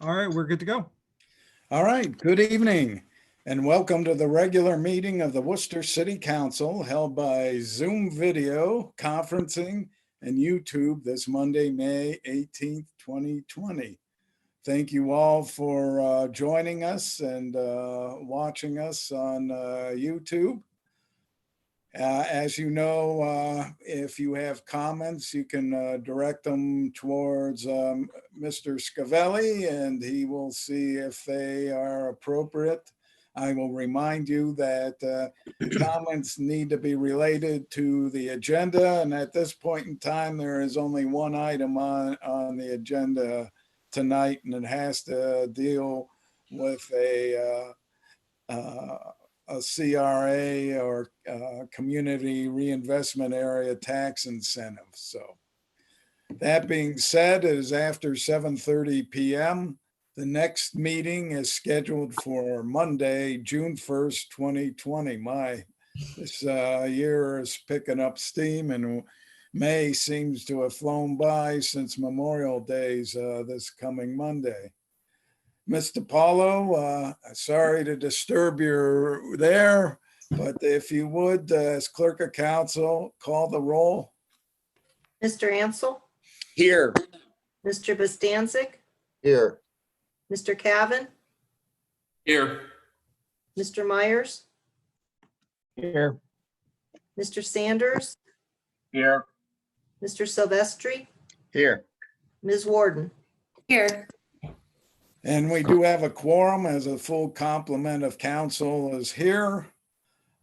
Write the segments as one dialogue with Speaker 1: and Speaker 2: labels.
Speaker 1: All right, we're good to go.
Speaker 2: All right, good evening and welcome to the regular meeting of the Wooster City Council held by Zoom video conferencing and YouTube this Monday, May 18th, 2020. Thank you all for joining us and watching us on YouTube. As you know, if you have comments, you can direct them towards Mr. Scavelli and he will see if they are appropriate. I will remind you that comments need to be related to the agenda. And at this point in time, there is only one item on the agenda tonight, and it has to deal with a CRA or community reinvestment area tax incentive. So that being said, it is after 7:30 p.m. The next meeting is scheduled for Monday, June 1st, 2020. This year is picking up steam and May seems to have flown by since Memorial Day's this coming Monday. Mr. Paulo, sorry to disturb you there, but if you would, as clerk of council, call the roll.
Speaker 3: Mr. Ansel,
Speaker 4: Here.
Speaker 3: Mr. Bostancic,
Speaker 4: Here.
Speaker 3: Mr. Cavan,
Speaker 4: Here.
Speaker 3: Mr. Myers,
Speaker 4: Here.
Speaker 3: Mr. Sanders,
Speaker 4: Here.
Speaker 3: Mr. Silvestri,
Speaker 4: Here.
Speaker 3: Ms. Warden.
Speaker 5: Here.
Speaker 2: And we do have a quorum as a full complement of council is here.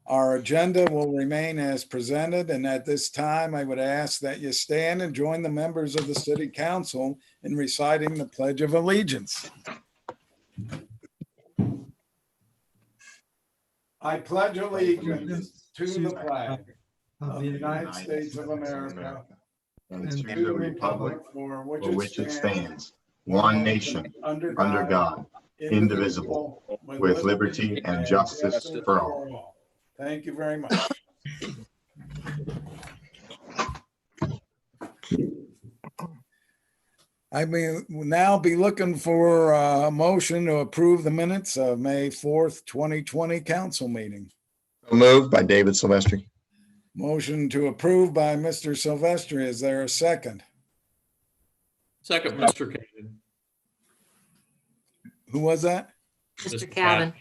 Speaker 2: Our agenda will remain as presented. And at this time, I would ask that you stand and join the members of the city council in reciting the Pledge of Allegiance. I pledge allegiance to the flag of the United States of America
Speaker 6: and to the republic for which it stands, one nation, under God, indivisible, with liberty and justice for all.
Speaker 2: Thank you very much. I will now be looking for a motion to approve the minutes of May 4th, 2020 council meeting.
Speaker 6: Moved by David Silvestri.
Speaker 2: Motion to approve by Mr. Silvestri. Is there a second?
Speaker 4: Second, Mr. Cavan.
Speaker 2: Who was that?
Speaker 3: Mr. Cavan.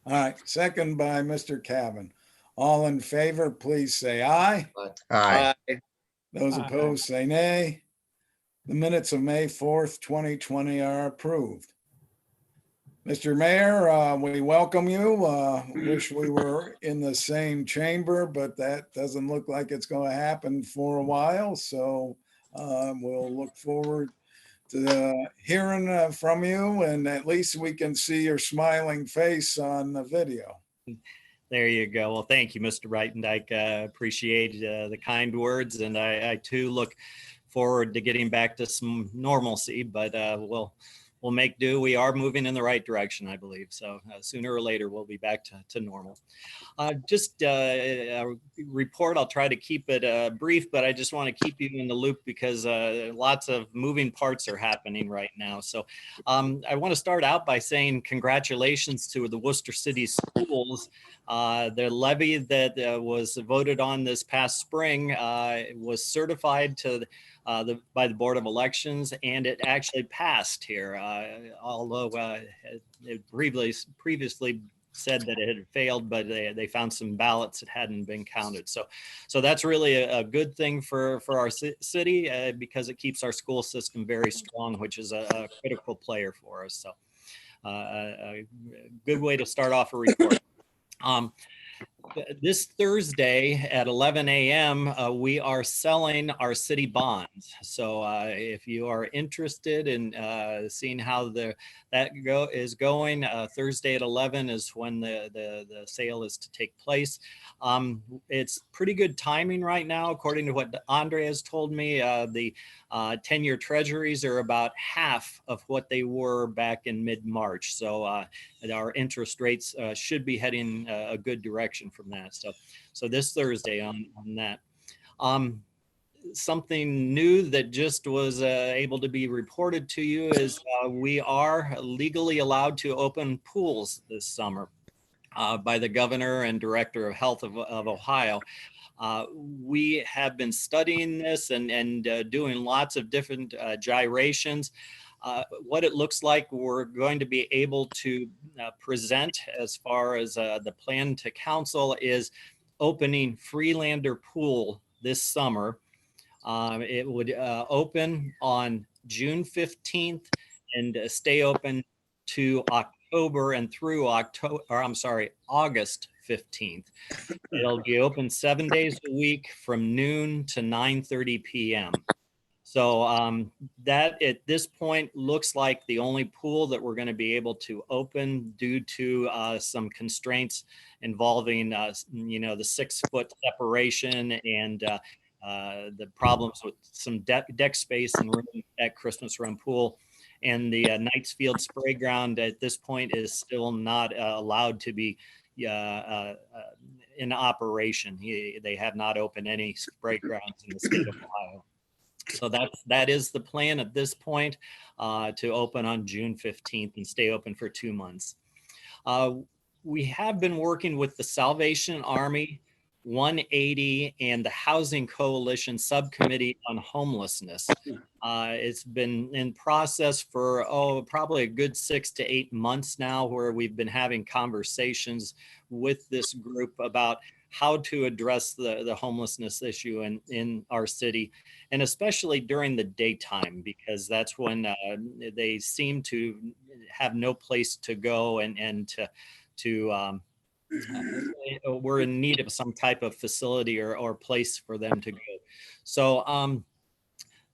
Speaker 2: All right, second by Mr. Cavan. All in favor, please say aye.
Speaker 6: Aye.
Speaker 2: Those opposed say nay. The minutes of May 4th, 2020 are approved. Mr. Mayor, we welcome you. Wish we were in the same chamber, but that doesn't look like it's going to happen for a while. So we'll look forward to hearing from you, and at least we can see your smiling face on the video.
Speaker 7: There you go. Well, thank you, Mr. Reitendijk. Appreciate the kind words, and I too look forward to getting back to some normalcy, but we'll make do. We are moving in the right direction, I believe. So sooner or later, we'll be back to normal. Just a report, I'll try to keep it brief, but I just want to keep you in the loop because lots of moving parts are happening right now. So I want to start out by saying congratulations to the Wooster City Schools. The levy that was voted on this past spring was certified to by the Board of Elections, and it actually passed here, although it previously said that it had failed, but they found some ballots that hadn't been counted. So that's really a good thing for our city because it keeps our school system very strong, which is a critical player for us. So a good way to start off a report. This Thursday at 11 a.m., we are selling our city bonds. So if you are interested in seeing how that is going, Thursday at 11 is when the sale is to take place. It's pretty good timing right now, according to what Andre has told me. The 10-year treasuries are about half of what they were back in mid-March. So our interest rates should be heading a good direction from that. So this Thursday on that. something new that just was able to be reported to you is we are legally allowed to open pools this summer by the governor and director of health of Ohio. We have been studying this and doing lots of different gyrations. What it looks like we're going to be able to present as far as the plan to council is opening Freelander Pool this summer. It would open on June 15th and stay open to October and through August 15th. It'll be open 7 days a week from noon to 9:30 p.m. So that at this point looks like the only pool that we're going to be able to open due to some constraints involving, the 6-foot separation and the problems with some deck space and room at Christmas Run Pool. And the Knightsfield Spray Ground at this point is still not allowed to be in operation. They have not opened any spray grounds in the state of Ohio. So that is the plan at this point, to open on June 15th and stay open for 2 months. We have been working with the Salvation Army, 180, and the Housing Coalition Subcommittee on Homelessness. It's been in process for, probably a good 6 to 8 months now, where we've been having conversations with this group about how to address the homelessness issue in our city, and especially during the daytime, because that's when they seem to have no place to go and we're in need of some type of facility or place for them to go. So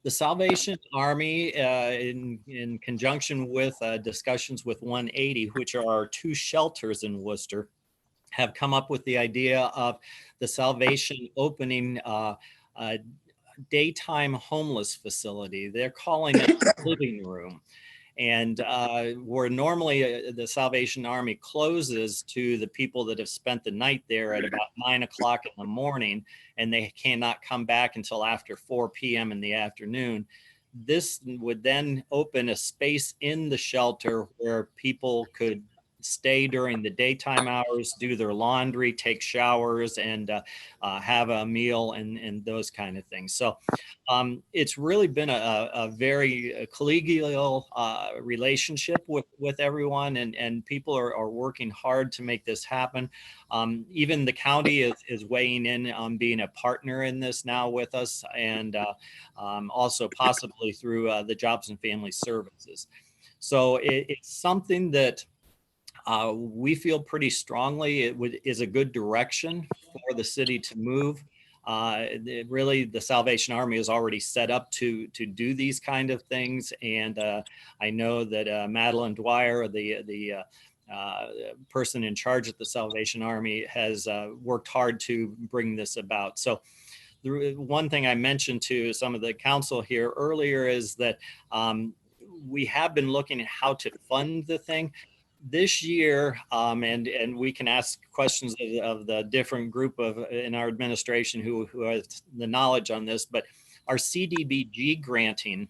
Speaker 7: the Salvation Army, in conjunction with discussions with 180, which are our 2 shelters in Worcester, have come up with the idea of the Salvation opening a daytime homeless facility. They're calling it a living room. And where normally the Salvation Army closes to the people that have spent the night there at about 9 o'clock in the morning, and they cannot come back until after 4 p.m. in the afternoon. This would then open a space in the shelter where people could stay during the daytime hours, do their laundry, take showers, and have a meal and those kind of things. So it's really been a very collegial relationship with everyone, and people are working hard to make this happen. Even the county is weighing in on being a partner in this now with us, and also possibly through the Jobs and Family Services. So it's something that we feel pretty strongly is a good direction for the city to move. Really, the Salvation Army is already set up to do these kind of things, and I know that Madeline Dwyer, the person in charge at the Salvation Army, has worked hard to bring this about. So the one thing I mentioned to some of the council here earlier is that we have been looking at how to fund the thing. This year, and we can ask questions of the different group in our administration who has the knowledge on this, but our CDBG granting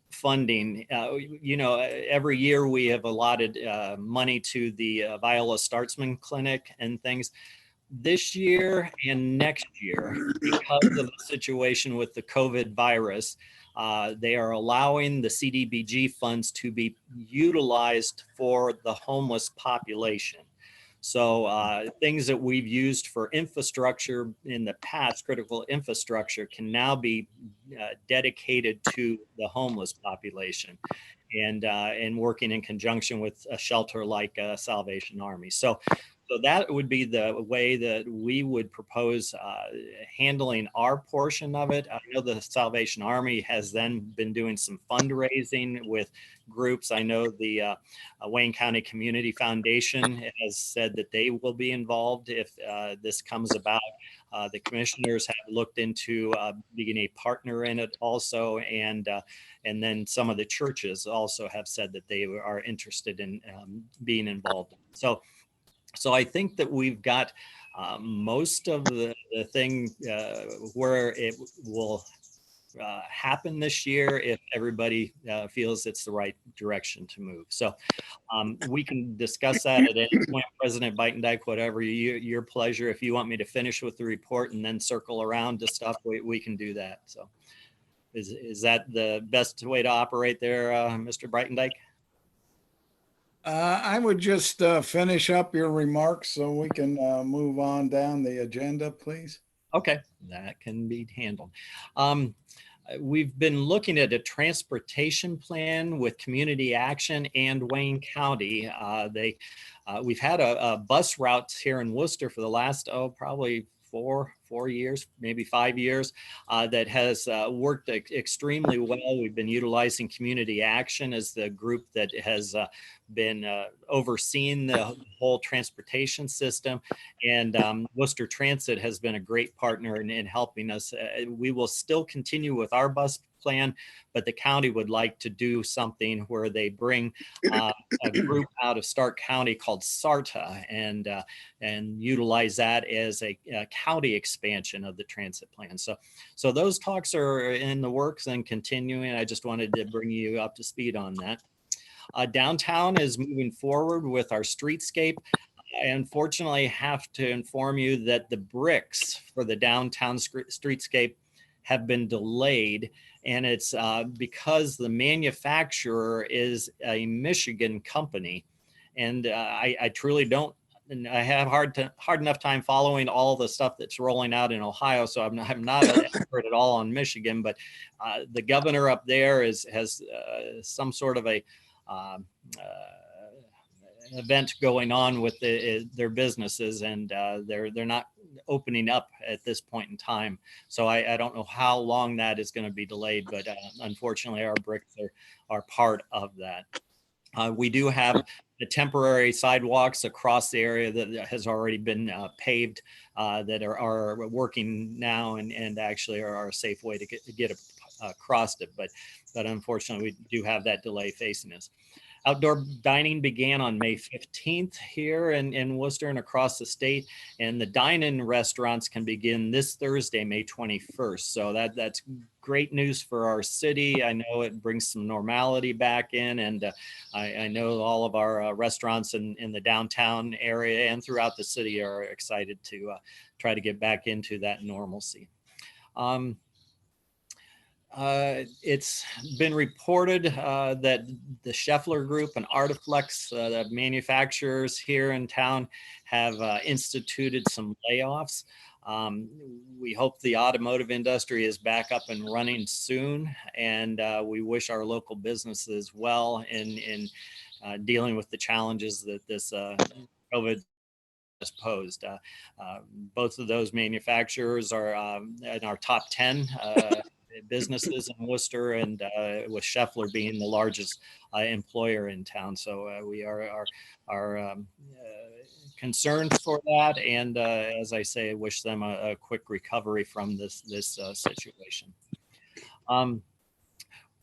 Speaker 7: funding, every year we have allotted money to the Viola Startzman Clinic and things. This year and next year, because of the situation with the COVID virus, they are allowing the CDBG funds to be utilized for the homeless population. So things that we've used for infrastructure in the past, critical infrastructure, can now be dedicated to the homeless population, and working in conjunction with a shelter like Salvation Army. So that would be the way that we would propose handling our portion of it. I know the Salvation Army has then been doing some fundraising with groups. I know the Wayne County Community Foundation has said that they will be involved if this comes about. The commissioners have looked into being a partner in it also, and then some of the churches also have said that they are interested in being involved. So So I think that we've got most of the thing where it will happen this year if everybody feels it's the right direction to move. So we can discuss that at any point, President Bitendijk, whatever your pleasure. If you want me to finish with the report and then circle around to stuff, we can do that. So is that the best way to operate there, Mr. Breitendijk?
Speaker 2: I would just finish up your remarks so we can move on down the agenda, please.
Speaker 7: Okay, that can be handled. We've been looking at a transportation plan with Community Action and Wayne County. We've had a bus routes here in Worcester for the last, probably four years, maybe 5 years, that has worked extremely well. We've been utilizing Community Action as the group that has been overseeing the whole transportation system. And Worcester Transit has been a great partner in helping us. We will still continue with our bus plan, but the county would like to do something where they bring a group out of Stark County called SARTA and utilize that as a county expansion of the transit plan. So those talks are in the works and continuing. I just wanted to bring you up to speed on that. Downtown is moving forward with our streetscape. I unfortunately have to inform you that the bricks for the downtown streetscape have been delayed, and it's because the manufacturer is a Michigan company, and I truly don't. And I have hard enough time following all the stuff that's rolling out in Ohio, so I'm not an expert at all on Michigan. But the governor up there has some sort of a event going on with their businesses, and they're not opening up at this point in time. So I don't know how long that is going to be delayed, but unfortunately our bricks are part of that. We do have the temporary sidewalks across the area that has already been paved that are working now and actually are a safe way to get across it. But unfortunately, we do have that delay facing us. Outdoor dining began on May 15th here in Worcester and across the state, and the dine-in restaurants can begin this Thursday, May 21st. So that's great news for our city. I know it brings some normality back in, and I know all of our restaurants in the downtown area and throughout the city are excited to try to get back into that normalcy. It's been reported that the Scheffler Group and Artiflex, the manufacturers here in town, have instituted some layoffs. We hope the automotive industry is back up and running soon, and we wish our local businesses well in dealing with the challenges that this COVID has posed. Both of those manufacturers are in our top 10 businesses in Worcester, and with Scheffler being the largest employer in town. So we are concerned for that, and as I say, wish them a quick recovery from this situation.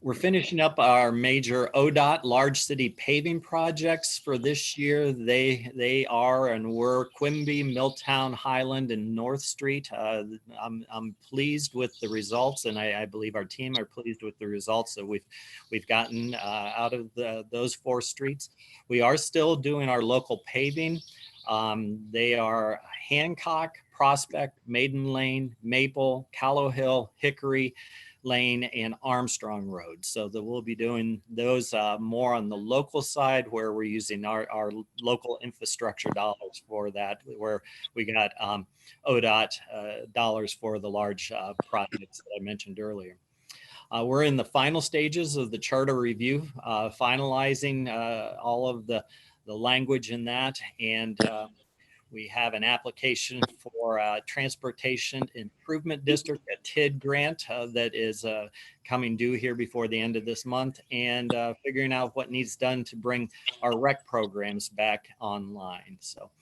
Speaker 7: We're finishing up our major ODOT large city paving projects for this year. They are and were Quimby, Milltown, Highland, and North Street. I'm pleased with the results, and I believe our team are pleased with the results that we've gotten out of those 4 streets. We are still doing our local paving. They are Hancock, Prospect, Maiden Lane, Maple, Callow Hill, Hickory Lane, and Armstrong Road. So that we'll be doing those more on the local side, where we're using our local infrastructure dollars for that, where we got ODOT dollars for the large projects that I mentioned earlier. We're in the final stages of the charter review, finalizing all of the language in that, and we have an application for a Transportation Improvement District, a TID grant that is coming due here before the end of this month, and figuring out what needs done to bring our rec programs back online. So,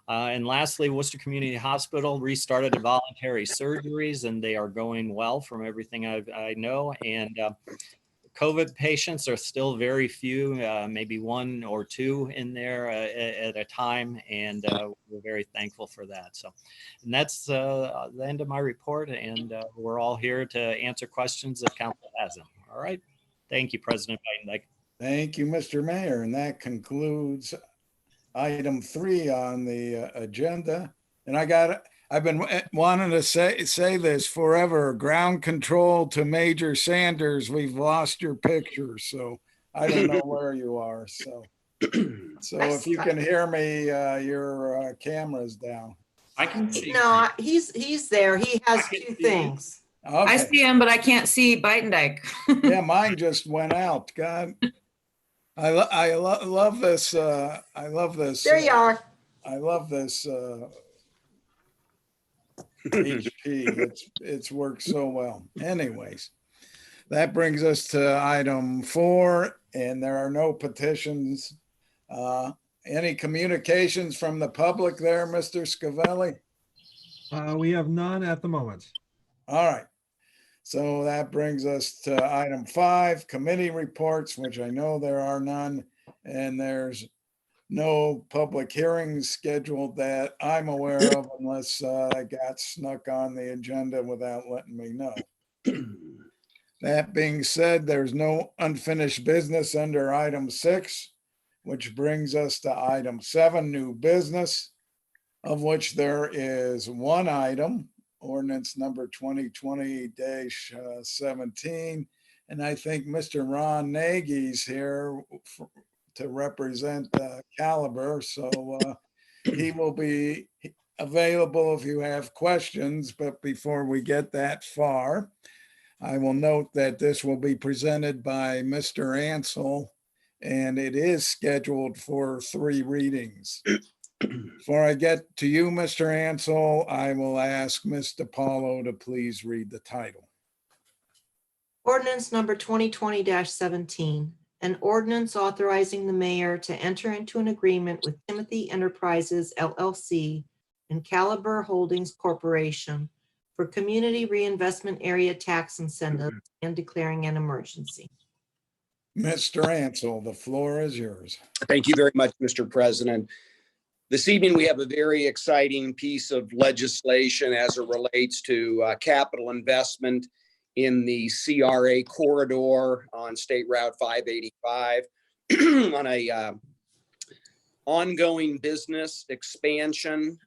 Speaker 7: and lastly, Worcester Community Hospital restarted the voluntary surgeries, and they are going well from everything I know. And COVID patients are still very few, maybe 1 or 2 in there at a time, and we're very thankful for that. So, and that's the end of my report, and we're all here to answer questions if council has them. All right. Thank you, President Biden.
Speaker 2: Thank you, Mr. Mayor. And that concludes item 3 on the agenda. And I've been wanting to say this forever. Ground control to Major Sanders. We've lost your picture, so I don't know where you are. So if you can hear me, your camera's down.
Speaker 4: I can see.
Speaker 3: No, he's there. He has 2 things.
Speaker 2: Okay.
Speaker 1: I see him, but I can't see Beitendijk.
Speaker 2: Yeah, mine just went out. God, I love this. I love this.
Speaker 3: There you are.
Speaker 2: I love this HP. It's worked so well. Anyways, that brings us to item 4, and there are no petitions. Any communications from the public there, Mr. Scavelli?
Speaker 5: We have none at the moment.
Speaker 2: All right. So that brings us to item 5, committee reports, which I know there are none, and there's no public hearings scheduled that I'm aware of unless I got snuck on the agenda without letting me know. That being said, there's no unfinished business under item 6, which brings us to item 7, new business, of which there is one item, ordinance number 2020-17. And I think Mr. Ron Nagy's here to represent Caliber. So he will be available if you have questions. But before we get that far, I will note that this will be presented by Mr. Ansel, and it is scheduled for 3 readings. Before I get to you, Mr. Ansel, I will ask Ms. DiPaolo to please read the title.
Speaker 3: Ordinance number 2020-17, an ordinance authorizing the mayor to enter into an agreement with Timothy Enterprises LLC and Caliber Holdings Corporation for community reinvestment area tax incentives and declaring an emergency.
Speaker 2: Mr. Ansel, the floor is yours.
Speaker 8: Thank you very much, Mr. President. This evening, we have a very exciting piece of legislation as it relates to capital investment in the CRA corridor on State Route 585 on a ongoing business expansion.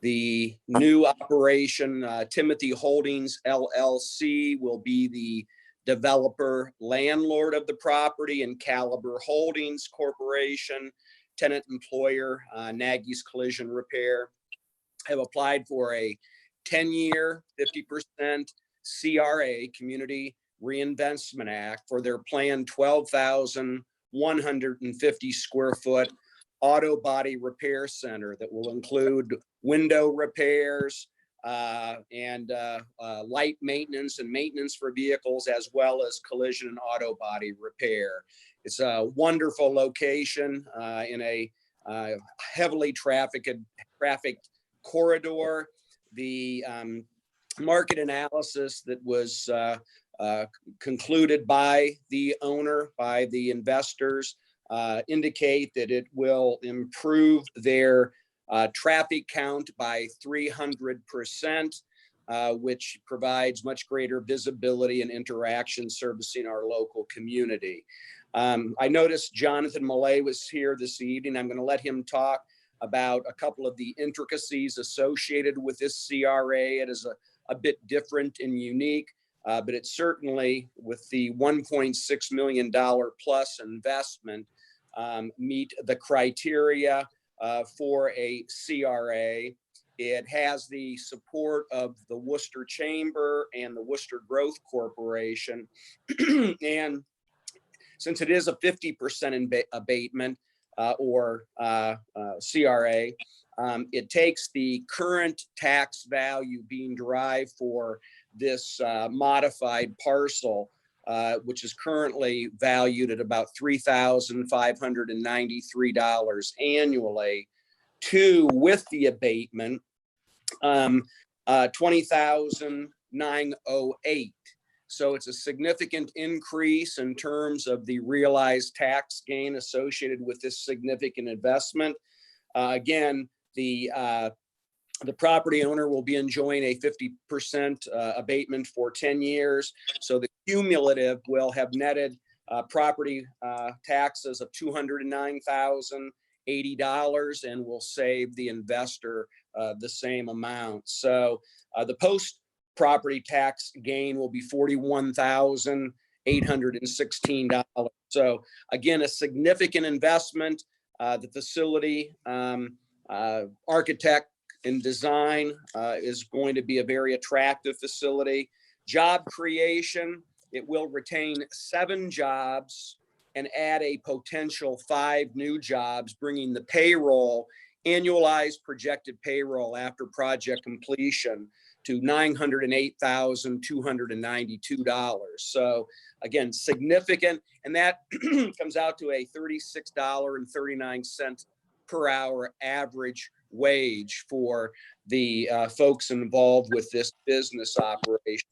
Speaker 8: The new operation, Timothy Holdings LLC, will be the developer landlord of the property, and Caliber Holdings Corporation, tenant employer, Nagy's Collision Repair, have applied for a 10-year, 50% CRA, Community Reinvestment Act, for their planned 12,150 square foot auto body repair center that will include window repairs and light maintenance and maintenance for vehicles, as well as collision and auto body repair. It's a wonderful location in a heavily trafficked corridor. The market analysis that was concluded by the owner, by the investors, indicate that it will improve their traffic count by 300%, which provides much greater visibility and interaction servicing our local community. I noticed Jonathan Millay was here this evening. I'm going to let him talk about a couple of the intricacies associated with this CRA. It is a bit different and unique, but it's certainly, with the $1.6 million plus investment, meet the criteria for a CRA. It has the support of the Wooster Chamber and the Wooster Growth Corporation. And since it is a 50% abatement or CRA, it takes the current tax value being derived for this modified parcel, which is currently valued at about $3,593 annually, to, with the abatement, $20,908. So it's a significant increase in terms of the realized tax gain associated with this significant investment. Again, the property owner will be enjoying a 50% abatement for 10 years. So the cumulative will have netted property taxes of $209,080 and will save the investor the same amount. So the post property tax gain will be $41,816. So again, a significant investment. The facility architect and design is going to be a very attractive facility. Job creation, it will retain 7 jobs and add a potential 5 new jobs, bringing the payroll, annualized projected payroll after project completion to $908,292. So again, significant, and that comes out to a $36.39 per hour average wage for the folks involved with this business operation.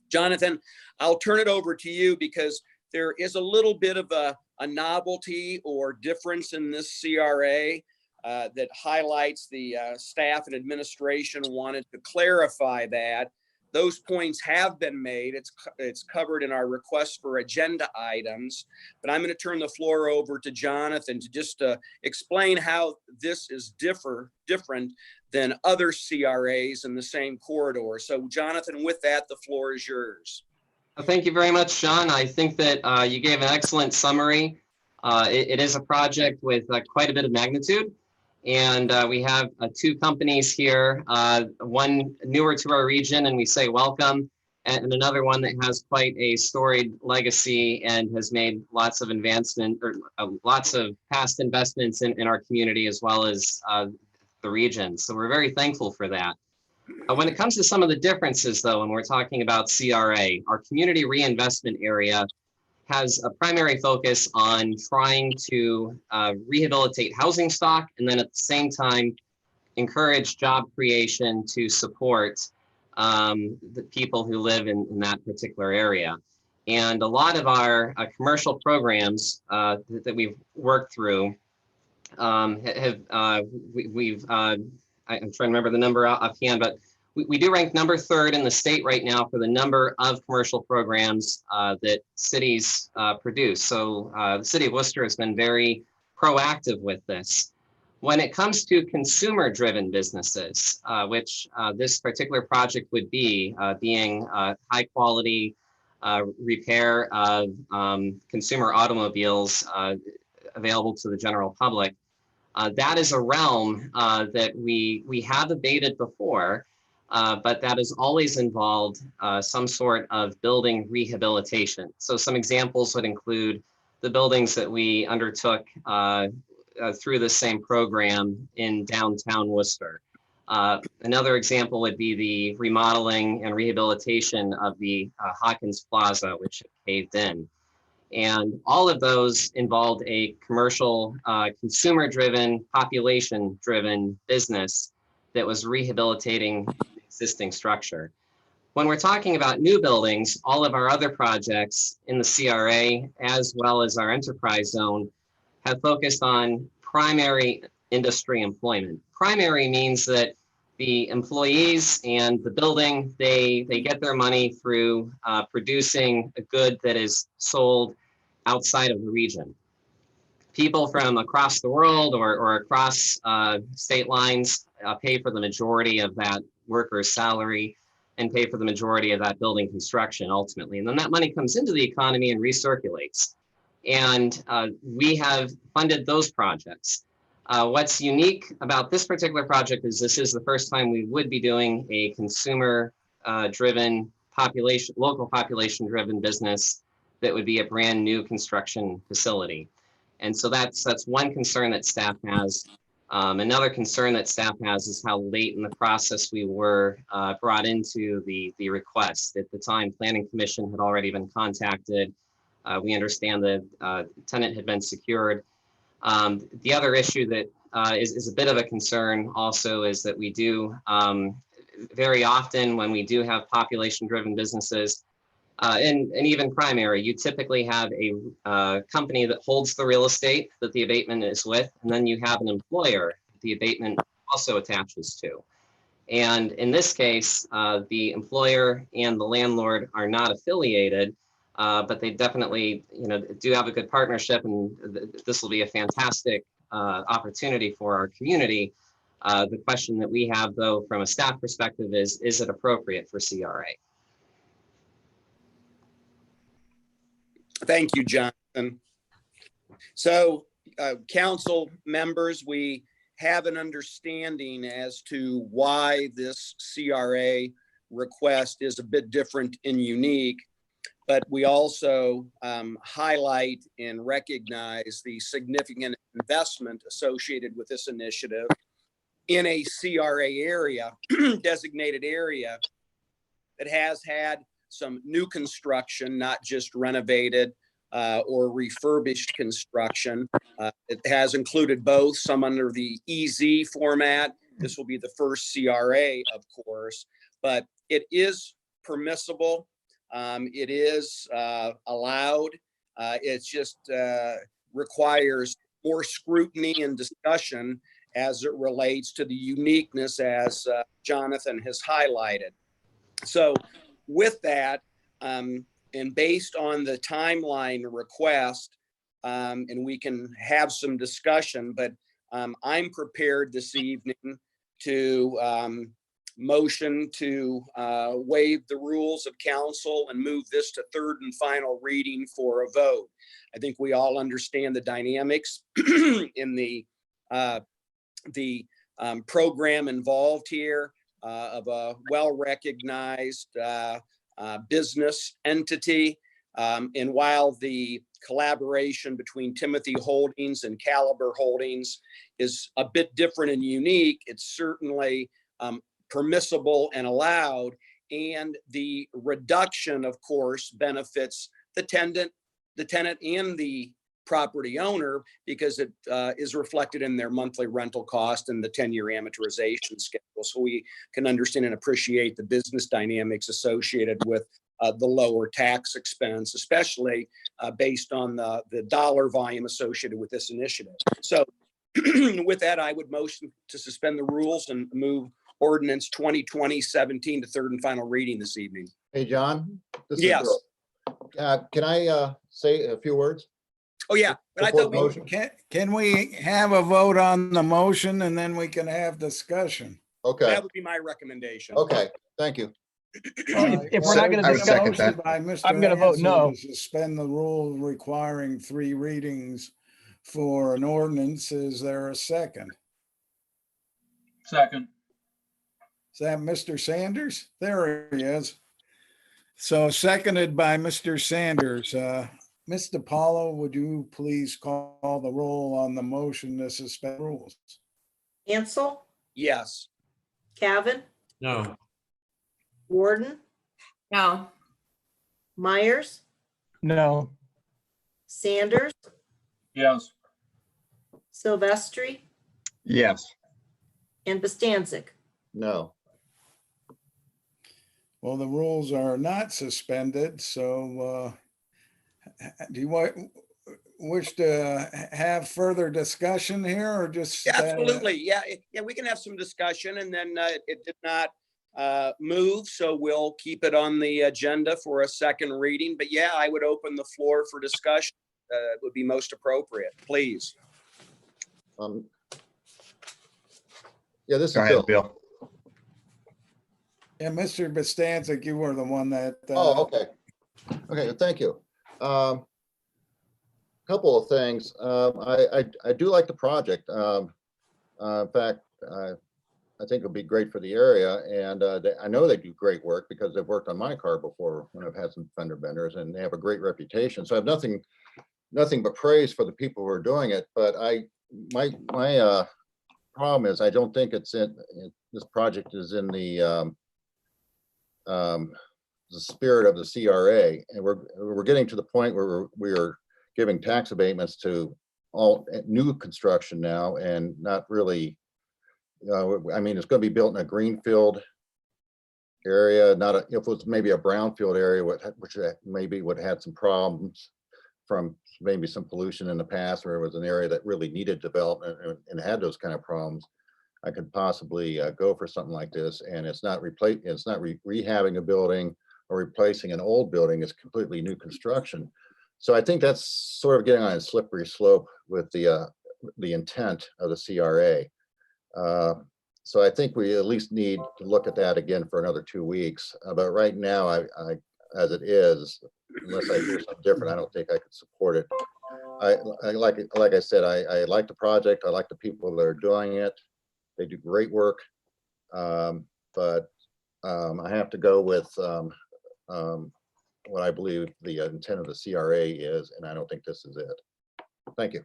Speaker 8: Jonathan, I'll turn it over to you because there is a little bit of a novelty or difference in this CRA that highlights the staff and administration wanted to clarify that. Those points have been made. It's covered in our request for agenda items, but I'm going to turn the floor over to Jonathan to just explain how this is different than other CRAs in the same corridor. So Jonathan, with that, the floor is yours.
Speaker 9: Thank you very much, Sean. I think that you gave an excellent summary. It is a project with quite a bit of magnitude. And we have 2 companies here, one newer to our region, and we say welcome, and another one that has quite a storied legacy and has made lots of advancement or lots of past investments in our community as well as the region. So we're very thankful for that. When it comes to some of the differences, though, when we're talking about CRA, our community reinvestment area has a primary focus on trying to rehabilitate housing stock and then at the same time encourage job creation to support the people who live in that particular area. And a lot of our commercial programs that we've worked through I'm trying to remember the number offhand, but we do rank number 3rd in the state right now for the number of commercial programs that cities produce. So the city of Worcester has been very proactive with this. When it comes to consumer-driven businesses, which this particular project would be, being high-quality repair of consumer automobiles available to the general public, that is a realm that we have abated before. But that has always involved some sort of building rehabilitation. So some examples would include the buildings that we undertook through the same program in downtown Worcester. Another example would be the remodeling and rehabilitation of the Hawkins Plaza, which caved in. And all of those involved a commercial, consumer-driven, population-driven business that was rehabilitating existing structure. When we're talking about new buildings, all of our other projects in the CRA, as well as our enterprise zone, have focused on primary industry employment. Primary means that the employees and the building, they get their money through producing a good that is sold outside of the region. People from across the world or across state lines pay for the majority of that worker's salary and pay for the majority of that building construction ultimately. And then that money comes into the economy and recirculates. And we have funded those projects. What's unique about this particular project is this is the first time we would be doing a consumer driven local population driven business that would be a brand new construction facility. And so that's one concern that staff has. Another concern that staff has is how late in the process we were brought into the request. At the time, Planning Commission had already been contacted. We understand the tenant had been secured. The other issue that is a bit of a concern also is that we do very often when we do have population-driven businesses, And even primary, you typically have a company that holds the real estate that the abatement is with, and then you have an employer that the abatement also attaches to. And in this case, the employer and the landlord are not affiliated, but they definitely, do have a good partnership, and this will be a fantastic opportunity for our community. The question that we have, though, from a staff perspective is it appropriate for CRA?
Speaker 8: Thank you, Jonathan. So, council members, we have an understanding as to why this CRA request is a bit different and unique, but we also highlight and recognize the significant investment associated with this initiative in a CRA area, designated area, that has had some new construction, not just renovated or refurbished construction. It has included both, some under the EZ format. This will be the first CRA, of course, but it is permissible. It is allowed. It just requires more scrutiny and discussion as it relates to the uniqueness, as Jonathan has highlighted. So with that, and based on the timeline request, and we can have some discussion, but I'm prepared this evening to motion to waive the rules of council and move this to third and final reading for a vote. I think we all understand the dynamics in the program involved here of a well-recognized business entity. And while the collaboration between Timothy Holdings and Caliber Holdings is a bit different and unique, it's certainly permissible and allowed. And the reduction, of course, benefits the tenant and the property owner, because it is reflected in their monthly rental cost and the 10-year amortization schedule. So we can understand and appreciate the business dynamics associated with the lower tax expense, especially based on the dollar volume associated with this initiative. So with that, I would motion to suspend the rules and move ordinance 2020-17 to third and final reading this evening.
Speaker 10: Hey, John. This is
Speaker 8: Yes.
Speaker 10: Bill. Can I say a few words?
Speaker 8: Oh, yeah. But I
Speaker 10: Before
Speaker 8: thought we,
Speaker 10: motion?
Speaker 2: Can we have a vote on the motion and then we can have discussion?
Speaker 10: Okay,
Speaker 8: that would be my recommendation.
Speaker 10: okay, thank you.
Speaker 11: If we're not going
Speaker 2: There's
Speaker 11: to
Speaker 2: been a
Speaker 11: discuss,
Speaker 2: motion by Mr.
Speaker 11: I'm gonna vote
Speaker 2: Hanson
Speaker 11: no.
Speaker 2: to suspend the rule requiring 3 readings for an ordinance. Is there a second?
Speaker 4: Second.
Speaker 2: Is that Mr. Sanders? There he is. So seconded by Mr. Sanders. Ms. DiPaolo, would you please call the roll on the motion to suspend rules?
Speaker 3: Ansel,
Speaker 8: Yes.
Speaker 3: Cavan,
Speaker 4: No.
Speaker 3: Warden,
Speaker 1: No.
Speaker 3: Myers,
Speaker 11: no,
Speaker 3: Sanders,
Speaker 4: Yes.
Speaker 3: Silvestri,
Speaker 6: Yes.
Speaker 3: and Bostancic.
Speaker 10: No,
Speaker 2: Well, the rules are not suspended, so do you wish to have further discussion here or just?
Speaker 8: Yeah, absolutely. Yeah, we can have some discussion, and then it did not move, so we'll keep it on the agenda for a second reading. But yeah, I would open the floor for discussion. It would be most appropriate, please.
Speaker 10: yeah, this is
Speaker 6: Go
Speaker 10: Bill.
Speaker 6: ahead, Bill.
Speaker 2: Yeah, Mr. Bostancic, you were the one that.
Speaker 10: Oh, okay. Okay, thank you. Couple of things. I do like the project. In fact, I think it'll be great for the area, and I know they do great work because they've worked on my car before when I've had some fender benders, and they have a great reputation. So I have nothing but praise for the people who are doing it. But my problem is I don't think it's this project is in the spirit of the CRA, and we're getting to the point where we're giving tax abatements to all new construction now, and not really. I mean, it's going to be built in a greenfield area, not a, if it was maybe a brownfield area, which maybe would have had some problems from maybe some pollution in the past, where it was an area that really needed development and had those kind of problems, I could possibly go for something like this. And it's not rehabbing a building or replacing an old building. It's completely new construction. So I think that's sort of getting on a slippery slope with the intent of the CRA. So I think we at least need to look at that again for another 2 weeks. But right now, I as it is, unless I hear something different, I don't think I could support it. I like I said, I like the project. I like the people that are doing it. They do great work. But I have to go with what I believe the intent of the CRA is, and I don't think this is it. Thank you.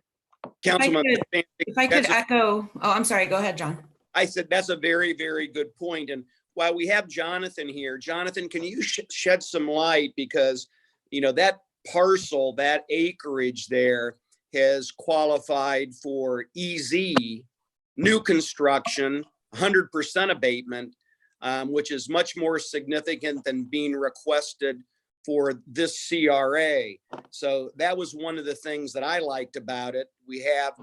Speaker 8: Councilman.
Speaker 1: If I could echo, oh, I'm sorry, go ahead, John.
Speaker 8: I said, that's a very, very good point. And while we have Jonathan here, Jonathan, can you shed some light? Because, you know, that parcel, that acreage there has qualified for EZ, new construction, 100% abatement, which is much more significant than being requested for this CRA. So that was one of the things that I liked about it. We have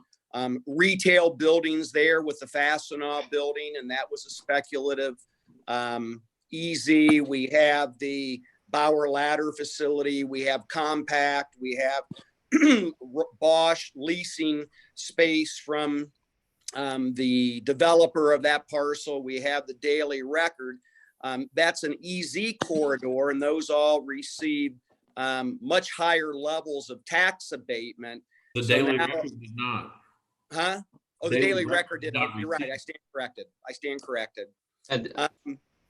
Speaker 8: retail buildings there with the Fastenal building, and that was a speculative EZ. We have the Bauer Ladder facility. We have Compact. We have Bosch leasing space from the developer of that parcel. We have the Daily Record. That's an EZ corridor, and those all receive much higher levels of tax abatement.
Speaker 4: The Daily Record does not.
Speaker 8: Huh? Oh, the Daily Record did. You're right. I stand corrected. I stand corrected.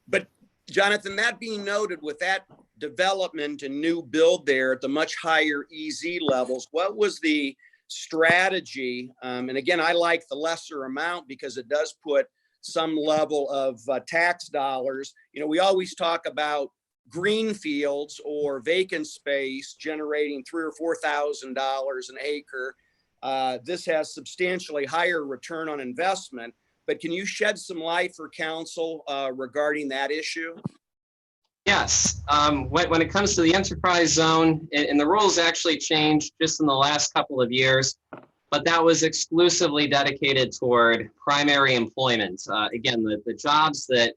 Speaker 8: But Jonathan, that being noted, with that development and new build there at the much higher EZ levels, what was the strategy? And again, I like the lesser amount because it does put some level of tax dollars. You know, we always talk about green fields or vacant space generating $3,000 or $4,000 an acre. This has substantially higher return on investment, but can you shed some light for council regarding that issue?
Speaker 9: Yes, when it comes to the enterprise zone, and the rules actually changed just in the last couple of years, but that was exclusively dedicated toward primary employment. Again, the jobs that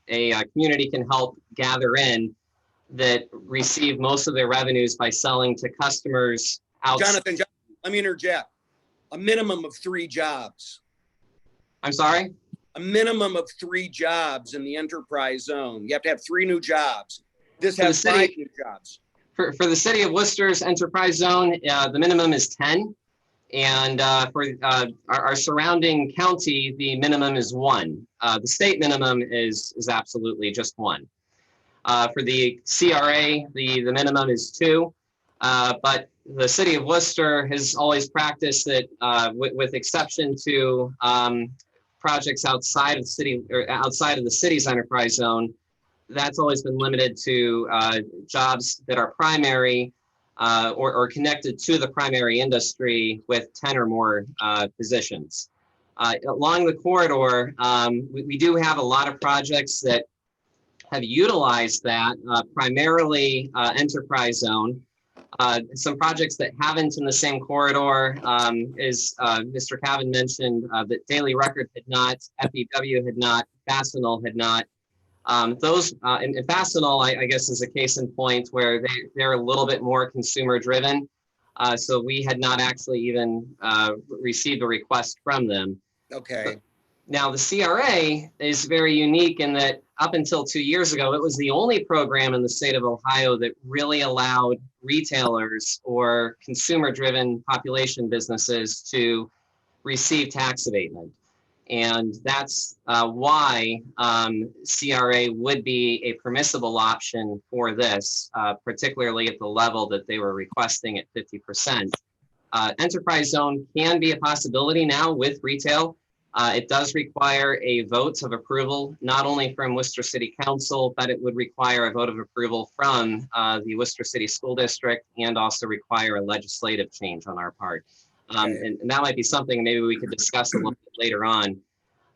Speaker 9: a community can help gather in that receive most of their revenues by selling to customers outside.
Speaker 8: Jonathan, let me interject. A minimum of 3 jobs.
Speaker 9: I'm sorry?
Speaker 8: A minimum of 3 jobs in the enterprise zone. You have to have 3 new jobs. This has 5 new jobs.
Speaker 9: For the city of Worcester's enterprise zone, the minimum is 10. And for our surrounding county, the minimum is 1. The state minimum is absolutely just 1. For the CRA, the minimum is 2. But the city of Worcester has always practiced that, with exception to projects outside of city or outside of the city's enterprise zone, that's always been limited to jobs that are primary or connected to the primary industry with 10 or more positions. Along the corridor, we do have a lot of projects that have utilized that, primarily enterprise zone. Some projects that haven't in the same corridor, is Mr. Cavan mentioned that Daily Record had not, FEW had not, Fastenal had not. Those and Fastenal, I guess, is a case in point where they're a little bit more consumer driven. So we had not actually even received a request from them.
Speaker 8: Okay.
Speaker 9: Now, the CRA is very unique in that up until 2 years ago, it was the only program in the state of Ohio that really allowed retailers or consumer-driven population businesses to receive tax abatement. And that's why CRA would be a permissible option for this, particularly at the level that they were requesting at 50%. Enterprise zone can be a possibility now with retail. It does require a vote of approval, not only from Worcester City Council, but it would require a vote of approval from the Worcester City School District and also require a legislative change on our part. And that might be something maybe we could discuss a little bit later on.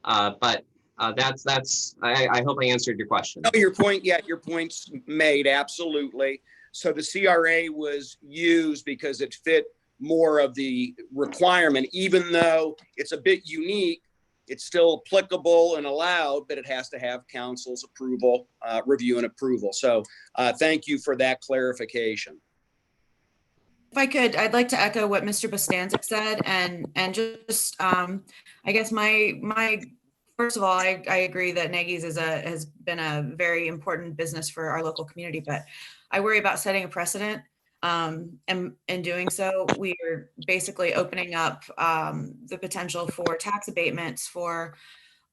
Speaker 9: But I hope I answered your question.
Speaker 8: No, your point, yeah, your point's made, absolutely. So the CRA was used because it fit more of the requirement, even though it's a bit unique, it's still applicable and allowed, but it has to have council's approval, review and approval. So thank you for that clarification.
Speaker 1: If I could, I'd like to echo what Mr. Bostancic said, and just, I guess first of all, I agree that Nagy's has been a very important business for our local community, but I worry about setting a precedent. And in doing so, we are basically opening up the potential for tax abatements for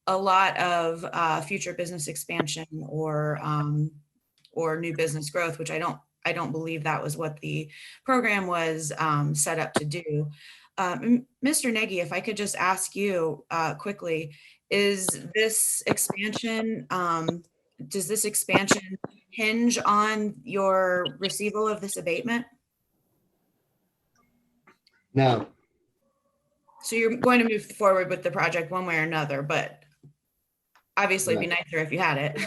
Speaker 1: a lot of future business expansion or new business growth, which I don't believe that was what the program was set up to do. Mr. Nagy, if I could just ask you quickly, is this expansion, does this expansion hinge on your receival of this abatement?
Speaker 9: No.
Speaker 1: So you're going to move forward with the project one way or another, but obviously it'd be nicer if you had it.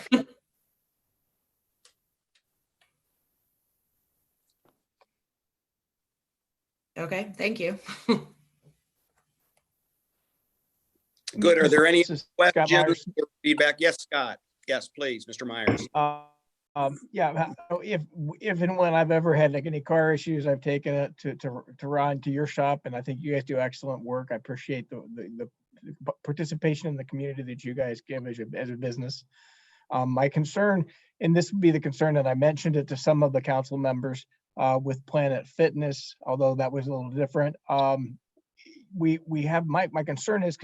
Speaker 1: Okay, thank you.
Speaker 8: Good. Are there any
Speaker 11: This is Scott
Speaker 8: questions
Speaker 11: Myers.
Speaker 8: or feedback? Yes, Scott. Yes, please, Mr. Myers.
Speaker 11: Yeah, if and when I've ever had like any car issues, I've taken it to Ron, to your shop, and I think you guys do excellent work. I appreciate the participation in the community that you guys give as a business. My concern, and this would be the concern that I mentioned it to some of the council members with Planet Fitness, although that was a little different. We have my concern is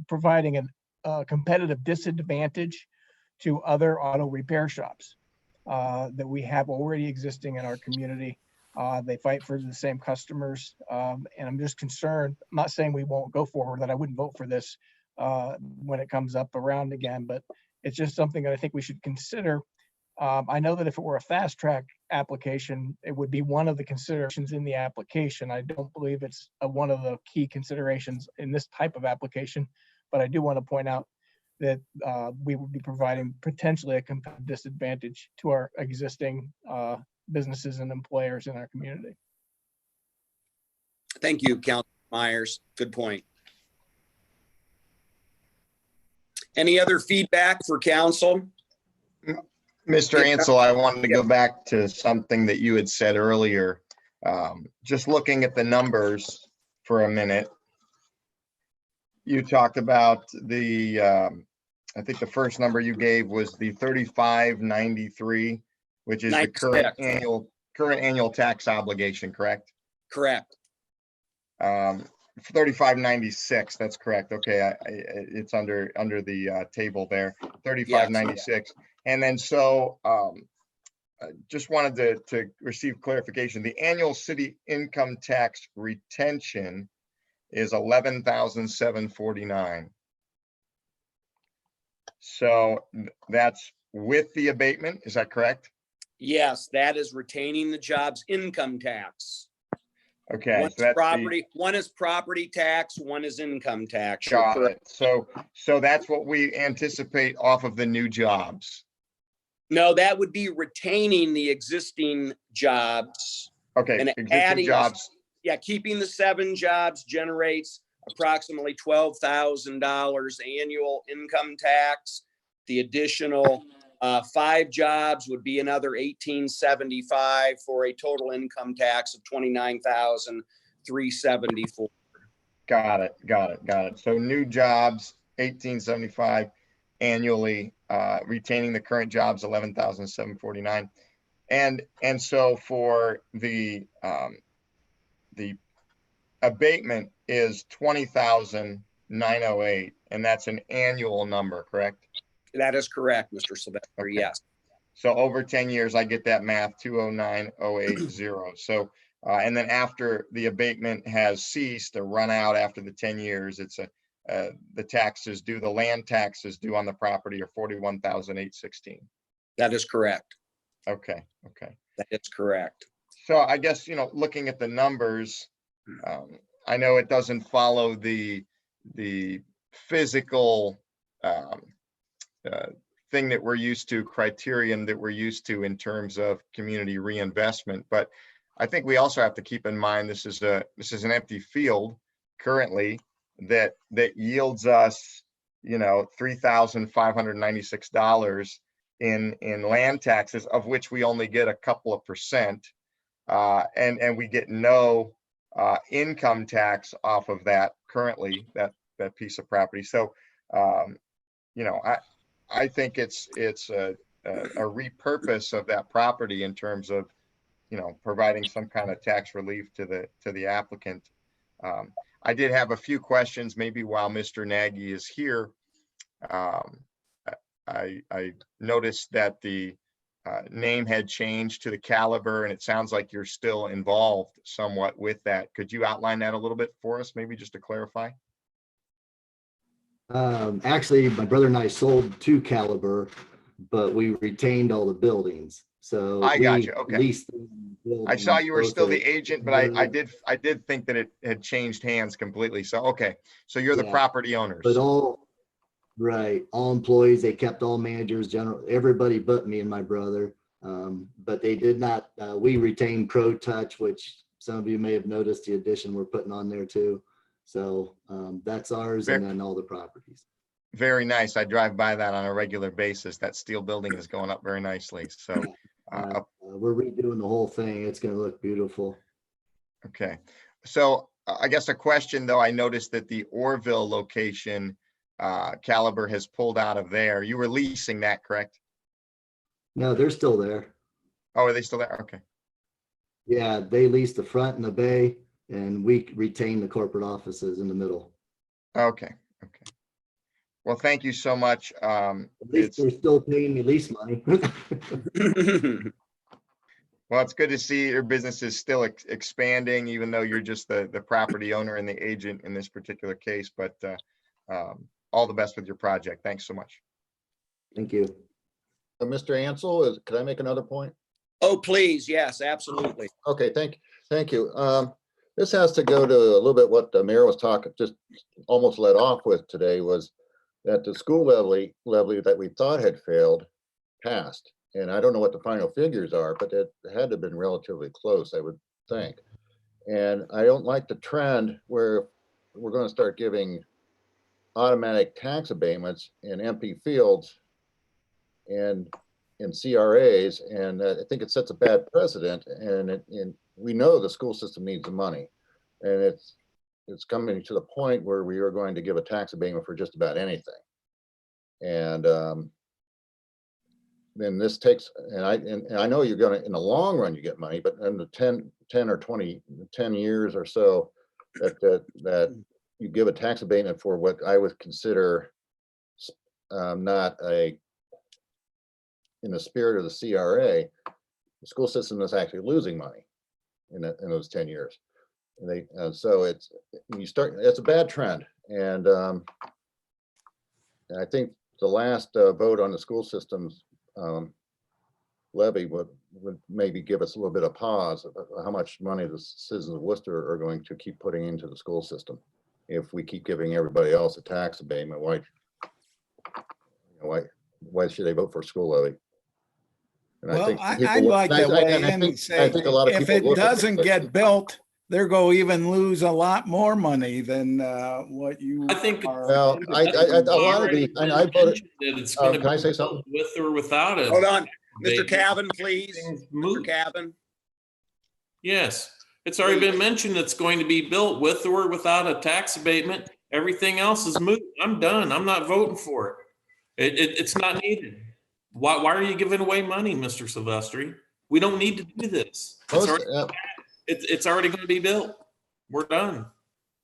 Speaker 11: providing a competitive disadvantage to other auto repair shops that we have already existing in our community. They fight for the same customers, and I'm just concerned. I'm not saying we won't go forward, that I wouldn't vote for this when it comes up around again, but it's just something that I think we should consider. I know that if it were a fast track application, it would be one of the considerations in the application. I don't believe it's one of the key considerations in this type of application, but I do want to point out that we would be providing potentially a competitive disadvantage to our existing businesses and employers in our community.
Speaker 8: Thank you, Councilor Myers. Good point. Any other feedback for council?
Speaker 6: Mr. Ansel, I wanted to go back to something that you had said earlier. Just looking at the numbers for a minute. You talked about the, I think the first number you gave was the 3593, which is the current annual tax obligation, correct?
Speaker 8: Correct.
Speaker 6: 3596, that's correct. Okay, it's under the table there, 3596. Yes. And then so just wanted to receive clarification. The annual city income tax retention is 11,749. So that's with the abatement, is that correct?
Speaker 8: Yes, that is retaining the job's income tax.
Speaker 6: Okay.
Speaker 8: One is property tax, one is income tax.
Speaker 6: Got it. So that's what we anticipate off of the new jobs.
Speaker 8: No, that would be retaining the existing jobs.
Speaker 6: Okay,
Speaker 8: and
Speaker 6: existing
Speaker 8: adding
Speaker 6: jobs.
Speaker 8: Yeah, keeping the 7 jobs generates approximately $12,000 annual income tax. The additional 5 jobs would be another $1,875 for a total income tax of $29,374.
Speaker 6: Got it. So new jobs, $1,875 annually, retaining the current jobs, $11,749. And so for the abatement is $20,908, and that's an annual number, correct?
Speaker 8: That is correct, Mr. Sylvester. Okay. Yes.
Speaker 6: So over 10 years, I get that math, 209,080. So, and then after the abatement has ceased or run out after the 10 years, it's the taxes due, the land taxes due on the property are 41,816.
Speaker 8: That is correct.
Speaker 6: Okay.
Speaker 8: That is correct.
Speaker 6: So I guess, looking at the numbers, I know it doesn't follow the physical thing that we're used to, criterion that we're used to in terms of community reinvestment. But I think we also have to keep in mind this is an empty field currently that yields us, you know, $3,596 in land taxes, of which we only get a couple of percent, and we get no income tax off of that currently, that piece of property. So you know, I think it's a repurpose of that property in terms of, you know, providing some kind of tax relief to the applicant. I did have a few questions, maybe while Mr. Nagy is here. I noticed that the name had changed to the Caliber, and it sounds like you're still involved somewhat with that. Could you outline that a little bit for us, maybe just to clarify?
Speaker 12: Actually, my brother and I sold to Caliber, but we retained all the buildings. So
Speaker 6: I got you.
Speaker 12: we
Speaker 6: Okay.
Speaker 12: leased the
Speaker 6: I saw
Speaker 12: buildings,
Speaker 6: you were
Speaker 12: both
Speaker 6: still
Speaker 12: at-
Speaker 6: the agent, but I did think that it had changed hands completely. So, okay. So you're the
Speaker 12: Yeah.
Speaker 6: property owners.
Speaker 12: But all employees, they kept all managers, general, everybody but me and my brother. But they did not, we retained Pro Touch, which some of you may have noticed the addition we're putting on there too. So that's ours, and then all the properties.
Speaker 6: Very nice. I drive by that on a regular basis. That steel building is going up very nicely. So,
Speaker 12: We're redoing the whole thing. It's going to look beautiful.
Speaker 6: okay. So I guess a question though, I noticed that the Orville location, Caliber has pulled out of there. You were leasing that, correct?
Speaker 12: No, they're still there.
Speaker 6: Oh, are they still there? Okay.
Speaker 12: Yeah, they lease the front and the bay, and we retain the corporate offices in the middle.
Speaker 6: Okay. Okay. Well, thank you so much.
Speaker 12: At least they're still paying me lease money.
Speaker 6: Well, it's good to see your business is still expanding, even though you're just the property owner and the agent in this particular case. But all the best with your project. Thanks so much.
Speaker 12: Thank you.
Speaker 10: Mr. Ansel, could I make another point?
Speaker 8: Oh, please. Yes, absolutely.
Speaker 10: Okay, thank you. This has to go to a little bit what the mayor was talking, just almost led off with today, was that the school levy that we thought had failed passed. And I don't know what the final figures are, but it had to have been relatively close, I would think. And I don't like the trend where we're going to start giving automatic tax abatements in empty fields and in CRAs. And I think it sets a bad precedent. And we know the school system needs the money. And it's coming to the point where we are going to give a tax abatement for just about anything. And then this takes, and I know you're going to, in the long run, you get money, but in the 10 or 10 years or so that you give a tax abatement for what I would consider not in the spirit of the CRA, the school system is actually losing money in those 10 years. And so it's a bad trend. And I think the last vote on the school systems levy would maybe give us a little bit of pause of how much money the citizens of Worcester are going to keep putting into the school system. If we keep giving everybody else a tax abatement, why should they vote for school levy? And
Speaker 2: Well,
Speaker 10: people
Speaker 2: I'd like to weigh in and
Speaker 10: I
Speaker 2: say,
Speaker 10: think a lot of
Speaker 2: if
Speaker 10: people
Speaker 2: it doesn't get built, they're going to even lose a lot more money than what you
Speaker 4: I think.
Speaker 2: are.
Speaker 10: Well, a lot of the, and I voted.
Speaker 4: It's going to
Speaker 10: Can I
Speaker 4: be
Speaker 10: say something?
Speaker 4: with or without it.
Speaker 8: Hold on, Mr. Cavan, please. Mr. Cavan.
Speaker 4: Yes, it's already been mentioned it's going to be built with or without a tax abatement. Everything else is moot. I'm done. I'm not voting for it. It's not needed. Why are you giving away money, Mr. Silvestri? We don't need to do this. It's already going to be built. We're done.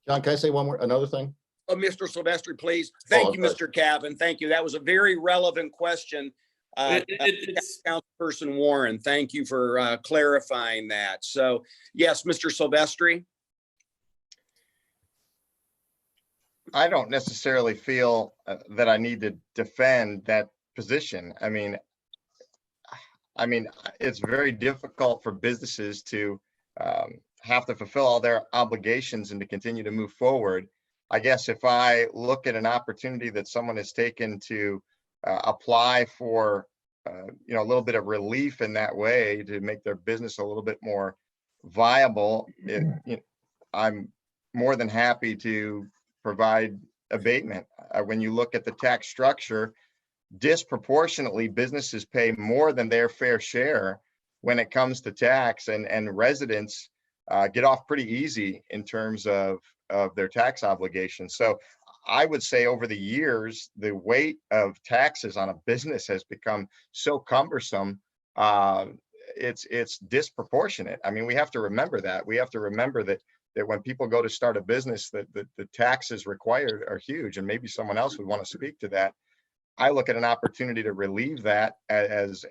Speaker 10: John, can I say another thing?
Speaker 8: Oh, Mr. Silvestri, please. Thank you, Mr. Cavan. Thank you. That was a very relevant question. Councilperson Warren, thank you for clarifying that. So, yes, Mr. Silvestri.
Speaker 6: I don't necessarily feel that I need to defend that position. I mean, it's very difficult for businesses to have to fulfill all their obligations and to continue to move forward. I guess if I look at an opportunity that someone has taken to apply for, a little bit of relief in that way to make their business a little bit more viable, I'm more than happy to provide abatement. When you look at the tax structure, disproportionately, businesses pay more than their fair share when it comes to tax, and residents get off pretty easy in terms of their tax obligations. So I would say over the years, the weight of taxes on a business has become so cumbersome. It's disproportionate. I mean, we have to remember that. We have to remember that when people go to start a business, that the taxes required are huge, and maybe someone else would want to speak to that. I look at an opportunity to relieve that as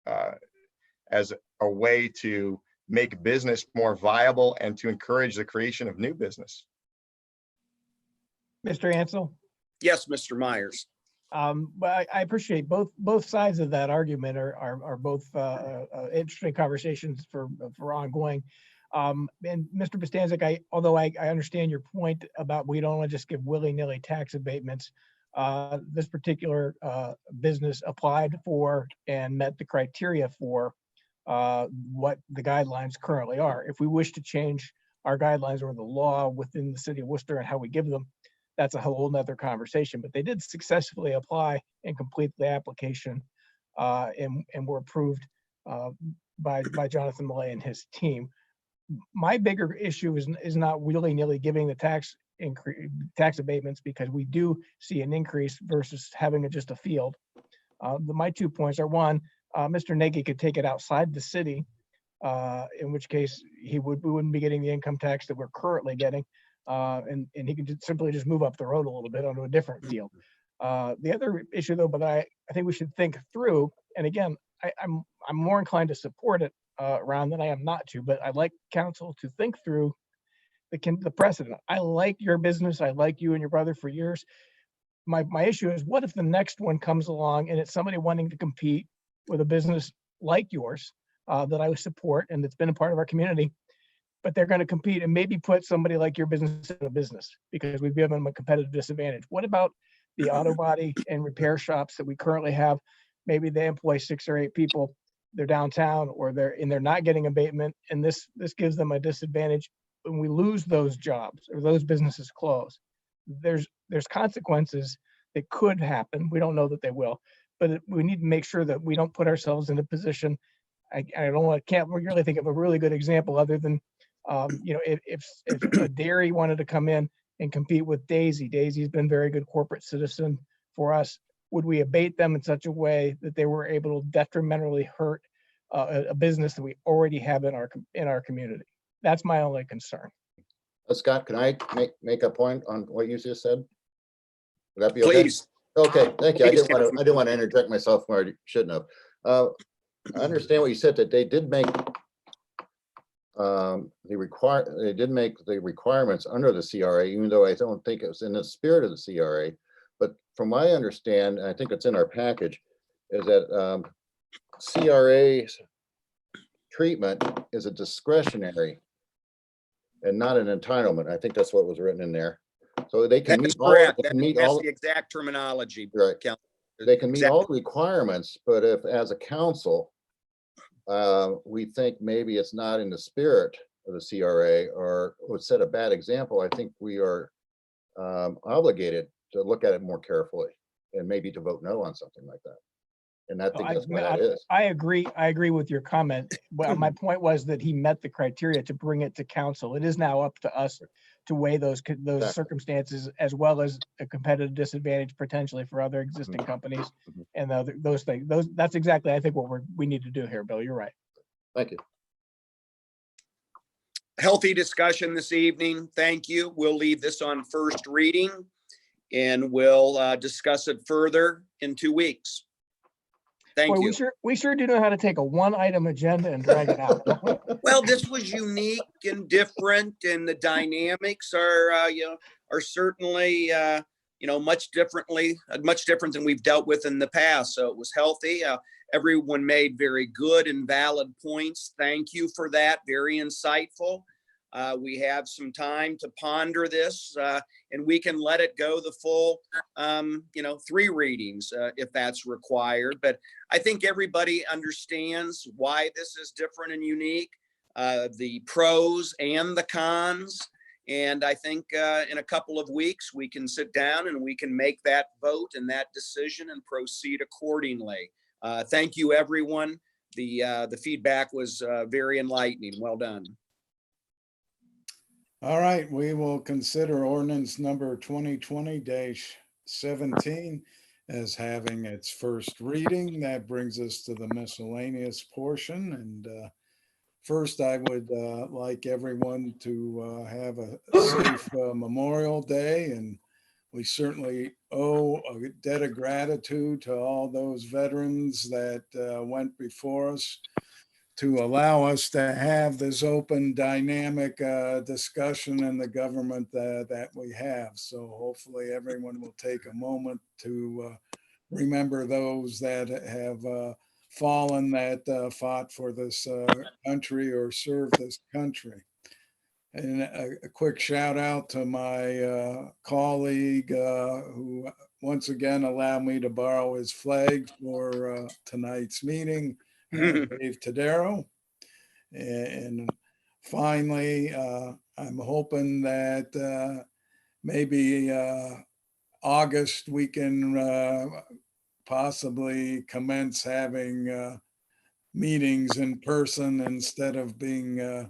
Speaker 6: a way to make business more viable and to encourage the creation of new business.
Speaker 11: Mr. Ansel?
Speaker 8: Yes, Mr. Myers.
Speaker 11: But I appreciate both sides of that argument are both interesting conversations for ongoing. And Mr. Bostancic, although I understand your point about we don't want to just give willy-nilly tax abatements, this particular business applied for and met the criteria for what the guidelines currently are. If we wish to change our guidelines or the law within the city of Worcester and how we give them, that's a whole nother conversation. But they did successfully apply and complete the application and were approved by Jonathan Millay and his team. My bigger issue is not willy-nilly giving the tax abatements, because we do see an increase versus having just a field. My 2 points are, one, Mr. Nagy could take it outside the city, in which case we wouldn't be getting the income tax that we're currently getting, and he could simply just move up the road a little bit onto a different field. The other issue, though, but I think we should think through, and again, I'm more inclined to support it, Ron, than I am not to, but I'd like council to think through the precedent. I like your business. I like you and your brother for years. My issue is, what if the next one comes along and it's somebody wanting to compete with a business like yours that I would support and that's been a part of our community, but they're going to compete and maybe put somebody like your business in a business because we've given them a competitive disadvantage. What about the auto body and repair shops that we currently have? Maybe they employ 6 or 8 people. They're downtown, or they're not getting abatement, and this gives them a disadvantage. When we lose those jobs or those businesses close, there's consequences that could happen. We don't know that they will, but we need to make sure that we don't put ourselves in a position. Can't really think of a really good example other than, if a dairy wanted to come in and compete with Daisy's been a very good corporate citizen for us. Would we abate them in such a way that they were able to detrimentally hurt a business that we already have in our community? That's my only concern.
Speaker 10: Scott, can I make a point on what you just said? Would that be okay?
Speaker 8: Please.
Speaker 10: Okay, thank you. I
Speaker 8: Please,
Speaker 10: didn't want to interject myself where I shouldn't have. I understand what you said, that they did make they did make the requirements under the CRA, even though I don't think it was in the spirit of the CRA. But from what I understand, and I think it's in our package, is that CRA's treatment is a discretionary and not an entitlement. I think that's what was written in there. So they can
Speaker 8: That's
Speaker 10: meet all,
Speaker 8: correct.
Speaker 10: they can meet
Speaker 8: That's
Speaker 10: all,
Speaker 8: the exact terminology.
Speaker 10: right.
Speaker 8: Council.
Speaker 10: They can meet all the requirements, but if as a council, we think maybe it's not in the spirit of the CRA or would set a bad example, I think we are obligated to look at it more carefully and maybe to vote no on something like that. And I think that's what that is.
Speaker 11: I agree with your comment. Well, my point was that he met the criteria to bring it to council. It is now up to us to weigh those
Speaker 10: Exactly.
Speaker 11: circumstances, as well as a competitive disadvantage potentially for other existing companies and those things. That's exactly, I think, what we need to do here, Bill. You're right.
Speaker 10: Thank you.
Speaker 8: Healthy discussion this evening. Thank you. We'll leave this on first reading and we'll discuss it further in 2 weeks. Thank
Speaker 11: Boy,
Speaker 8: you.
Speaker 11: we sure do know how to take a one-item agenda and drag it out.
Speaker 8: Well, this was unique and different, and the dynamics are certainly much different than we've dealt with in the past. So it was healthy. Everyone made very good and valid points. Thank you for that. Very insightful. we have some time to ponder this, and we can let it go the full, 3 readings if that's required. But I think everybody understands why this is different and unique, the pros and the cons. And I think in a couple of weeks, we can sit down and we can make that vote and that decision and proceed accordingly. Thank you, everyone. The feedback was very enlightening. Well done.
Speaker 2: All right, we will consider ordinance number 2020-17 as having its first reading. That brings us to the miscellaneous portion. And first, I would like everyone to have a safe Memorial Day. And we certainly owe a debt of gratitude to all those veterans that went before us to allow us to have this open, dynamic discussion in the government that we have. So hopefully everyone will take a moment to remember those that have fallen, that fought for this country or served this country. And a quick shout out to my colleague who once again allowed me to borrow his flag for tonight's meeting, Dave Tadero. And finally, I'm hoping that maybe August we can possibly commence having meetings in person instead of being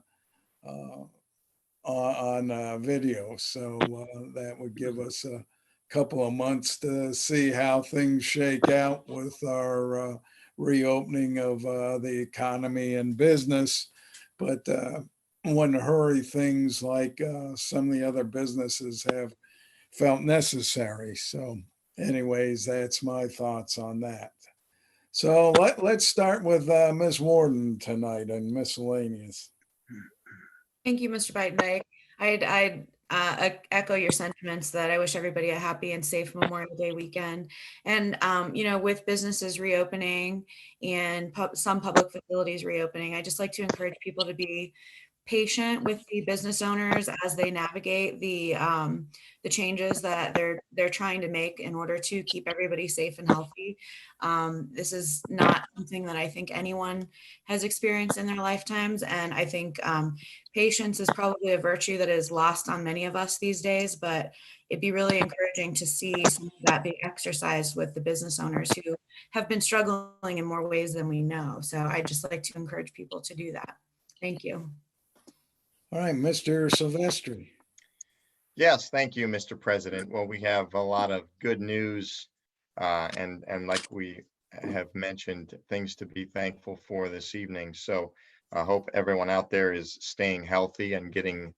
Speaker 2: on video. So that would give us a couple of months to see how things shake out with our reopening of the economy and business. But wouldn't hurry things like some of the other businesses have felt necessary. So anyways, that's my thoughts on that. So let's start with Ms. Warden tonight and miscellaneous.
Speaker 1: Thank you, Mr. Biden. I'd echo your sentiments that I wish everybody a happy and safe Memorial Day weekend. And, with businesses reopening and some public facilities reopening, I just like to encourage people to be patient with the business owners as they navigate the changes that they're trying to make in order to keep everybody safe and healthy. This is not something that I think anyone has experienced in their lifetimes, and I think patience is probably a virtue that is lost on many of us these days. But it'd be really encouraging to see some of that be exercised with the business owners who have been struggling in more ways than we know. So I'd just like to encourage people to do that. Thank you.
Speaker 2: All right, Mr. Silvestri.
Speaker 6: Yes, thank you, Mr. President. Well, we have a lot of good news, and like we have mentioned, things to be thankful for this evening. So I hope everyone out there is staying healthy and getting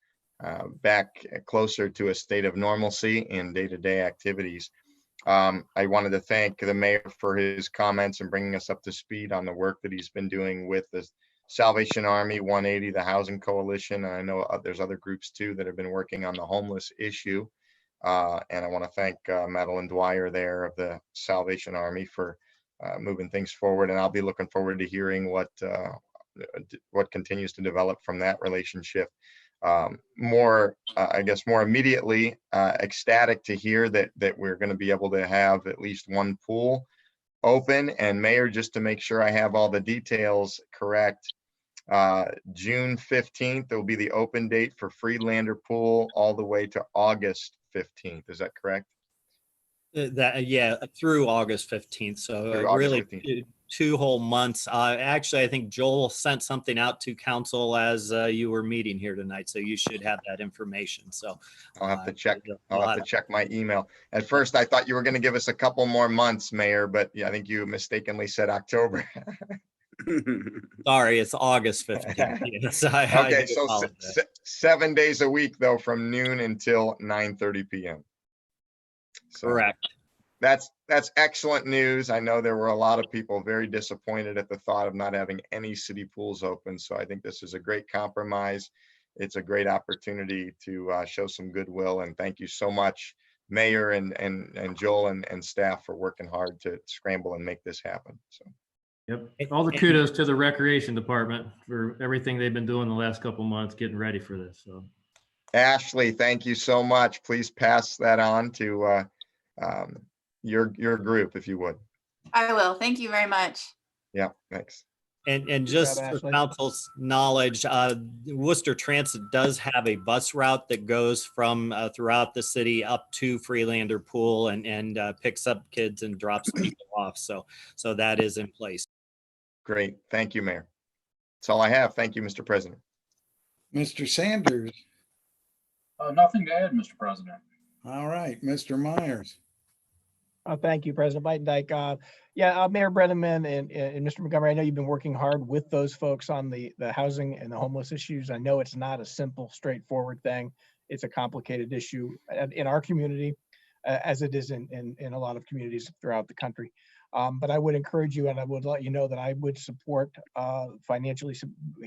Speaker 6: back closer to a state of normalcy in day-to-day activities. I wanted to thank the mayor for his comments and bringing us up to speed on the work that he's been doing with the Salvation Army 180, the Housing Coalition. And I know there's other groups too that have been working on the homeless issue. And I want to thank Madeline Dwyer there of the Salvation Army for moving things forward. And I'll be looking forward to hearing what continues to develop from that relationship. More immediately, ecstatic to hear that we're going to be able to have at least one pool open. And Mayor, just to make sure I have all the details correct, June 15th, there will be the open date for Freelander Pool all the way to August 15th. Is that correct?
Speaker 7: Through August 15th. So really 15th. 2 whole months. Actually, I think Joel sent something out to council as you were meeting here tonight. So you should have that information. So
Speaker 6: I'll have to check. I'll have to check my email. At first, I thought you were going to give us a couple more months, Mayor, but yeah, I think you mistakenly said October.
Speaker 7: Sorry, it's August 15th. Yes,
Speaker 6: okay, so 7 days a week though, from noon until 9:30 p.m. So
Speaker 7: correct.
Speaker 6: That's excellent news. I know there were a lot of people very disappointed at the thought of not having any city pools open. So I think this is a great compromise. It's a great opportunity to show some goodwill. And thank you so much, Mayor and Joel and staff for working hard to scramble and make this happen. So
Speaker 13: Yep. All the kudos to the recreation department for everything they've been doing the last couple months, getting ready for this. So.
Speaker 6: Ashley, thank you so much. Please pass that on to your group, if you would.
Speaker 14: I will. Thank you very much.
Speaker 6: Yeah, thanks.
Speaker 7: And just for
Speaker 11: Ashley.
Speaker 7: council's knowledge, Worcester Transit does have a bus route that goes from throughout the city up to Freelander Pool and picks up kids and drops people off. So that is in place.
Speaker 6: Great. Thank you, Mayor. That's all I have. Thank you, Mr. President.
Speaker 2: Mr. Sanders.
Speaker 15: Nothing to add, Mr. President.
Speaker 2: All right, Mr. Myers.
Speaker 11: Thank you, President Biden-Dyke. Mayor Brenneman and Mr. Montgomery, I know you've been working hard with those folks on the housing and the homeless issues. I know it's not a simple, straightforward thing. It's a complicated issue in our community, as it is in a lot of communities throughout the country. But I would encourage you, and I would let you know that I would support financially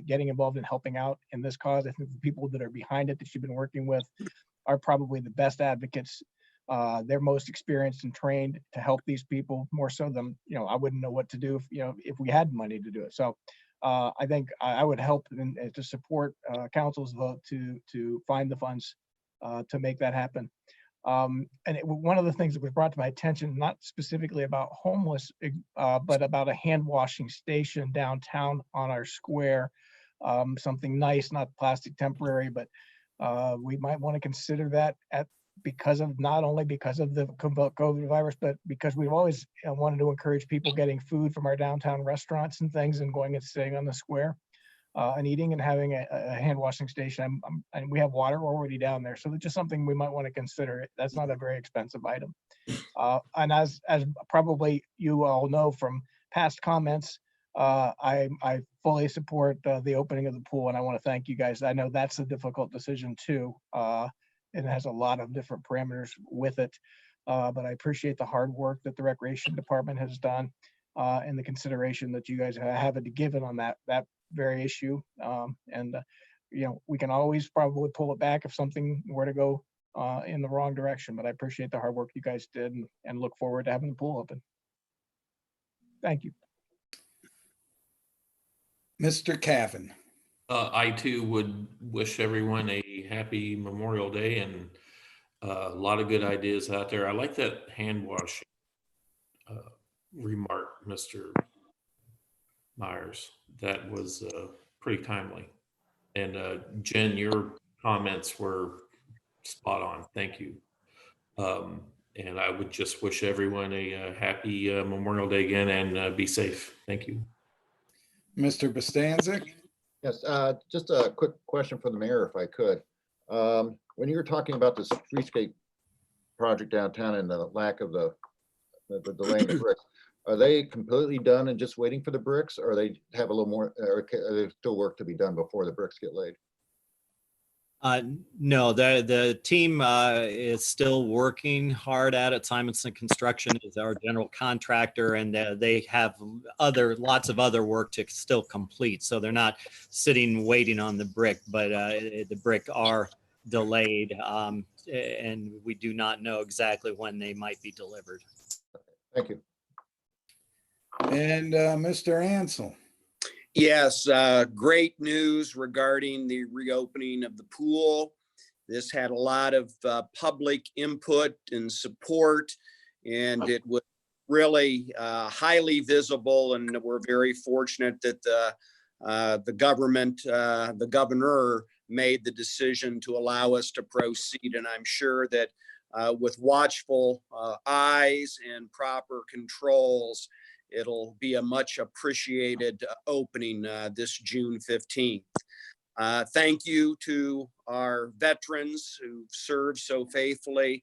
Speaker 11: getting involved in helping out in this cause. I think the people that are behind it that you've been working with are probably the best advocates. They're most experienced and trained to help these people more so than, I wouldn't know what to do if we had money to do it. So I think I would help to support council's vote to find the funds to make that happen. One of the things that was brought to my attention, not specifically about homeless, but about a hand washing station downtown on our square, something nice, not plastic temporary, but we might want to consider that not only because of the COVID virus, but because we've always wanted to encourage people getting food from our downtown restaurants and things and going and staying on the square and eating and having a hand washing station. And we have water already down there. So it's just something we might want to consider. That's not a very expensive item. And as probably you all know from past comments, I fully support the opening of the pool. And I want to thank you guys. I know that's a difficult decision too. And it has a lot of different parameters with it. But I appreciate the hard work that the Recreation Department has done and the consideration that you guys have given on that very issue. We can always probably pull it back if something were to go in the wrong direction. But I appreciate the hard work you guys did and look forward to having the pool open. Thank you.
Speaker 2: Mr. Cavan.
Speaker 4: I too would wish everyone a happy Memorial Day and a lot of good ideas out there. I like that hand washing remark, Mr. Myers. That was pretty timely. And Jen, your comments were spot on. Thank you. And I would just wish everyone a happy Memorial Day again and be safe. Thank you.
Speaker 2: Mr. Bostancic.
Speaker 10: Yes, just a quick question for the mayor, if I could. When you were talking about the streetscape project downtown and the lack of the delay in the bricks, are they completely done and just waiting for the bricks, or they have a little more, or are there still work to be done before the bricks get laid?
Speaker 7: No, the team is still working hard at it. Simonson Construction is our general contractor, and they have lots of other work to still complete. So they're not sitting waiting on the brick, but the brick are delayed, and we do not know exactly when they might be delivered.
Speaker 10: Thank you.
Speaker 2: And Mr. Ansel.
Speaker 8: Yes, great news regarding the reopening of the pool. This had a lot of public input and support, and it was really highly visible. And we're very fortunate that the governor made the decision to allow us to proceed. And I'm sure that with watchful eyes and proper controls, it'll be a much appreciated opening this June 15th. Thank you to our veterans who served so faithfully,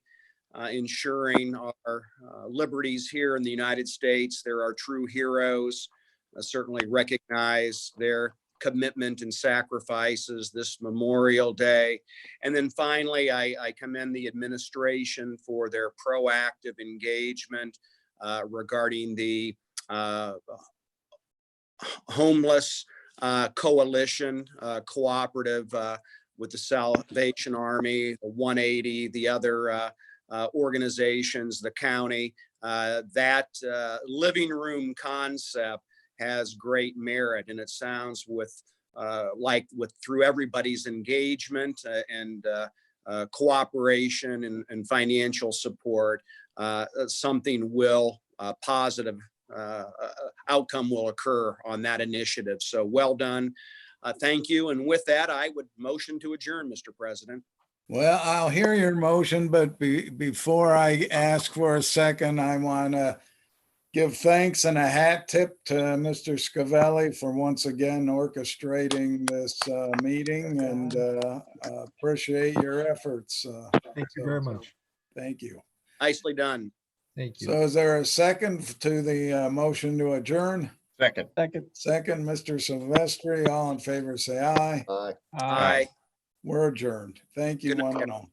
Speaker 8: ensuring our liberties here in the United States. They're our true heroes. I certainly recognize their commitment and sacrifices this Memorial Day. And then finally, I commend the administration for their proactive engagement regarding the homeless coalition cooperative with the Salvation Army, 180, the other organizations, the county. That living room concept has great merit, and it sounds through everybody's engagement and cooperation and financial support, something positive outcome will occur on that initiative. So well done. Thank you. And with that, I would motion to adjourn, Mr. President.
Speaker 2: Well, I'll hear your motion, but before I ask for a second, I want to give thanks and a hat tip to Mr. Scavelli for once again orchestrating this meeting, and appreciate your efforts.
Speaker 5: Thank you very much.
Speaker 2: Thank you.
Speaker 8: Nicely done.
Speaker 5: Thank you.
Speaker 2: So is there a second to the motion to adjourn?
Speaker 6: Second.
Speaker 2: Second, Mr. Silvestri. All in favor, say aye.
Speaker 10: Aye.
Speaker 8: Aye.
Speaker 2: We're adjourned. Thank you,
Speaker 8: Good night,
Speaker 2: one and all.